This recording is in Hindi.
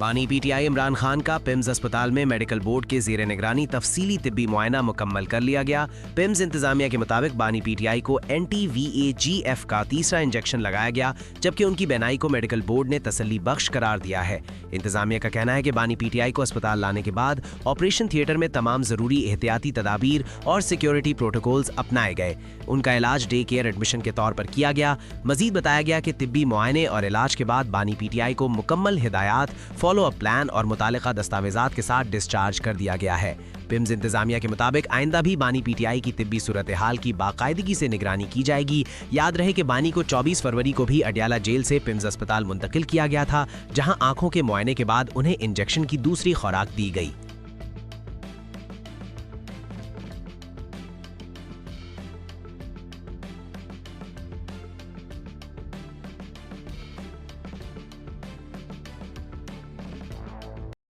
बानी पीटीआई इमरान खान का पिम्स अस्पताल में मेडिकल बोर्ड के ज़ेरे निगरानी तफसीली तिब्बी मुआयना मुकम्मल कर लिया गया। पिम्स इंतजामिया के मुताबिक बानी पीटीआई को NTVAGF का तीसरा इंजेक्शन लगाया गया, जबकि उनकी बेनाई को मेडिकल बोर्ड ने तसल्ली बख्श करार दिया है। इंतजामिया का कहना है कि बानी पीटीआई को अस्पताल लाने के बाद ऑपरेशन थिएटर में तमाम जरूरी एहतियाती तदाबीर और सिक्योरिटी प्रोटोकॉल्स अपनाए गए। उनका इलाज डे केयर एडमिशन के तौर पर किया गया। मजीद बताया गया कि तिब्बी मुआयने और इलाज के बाद बानी पीटीआई को मुकम्मल हिदायत, फॉलो अप प्लान और मुतालिका दस्तावेजात के साथ डिस्चार्ज कर दिया गया है। पिम्स इंतजामिया के मुताबिक आइंदा भी बानी पीटीआई की तिब्बी सूरत हाल की बाकायदगी से निगरानी की जाएगी। याद रहे कि बानी को 24 फरवरी को भी अडयाला जेल से पिम्स अस्पताल मुंतकिल किया गया था, जहां आंखों के मुआयने के बाद उन्हें इंजेक्शन की दूसरी खुराक दी गई।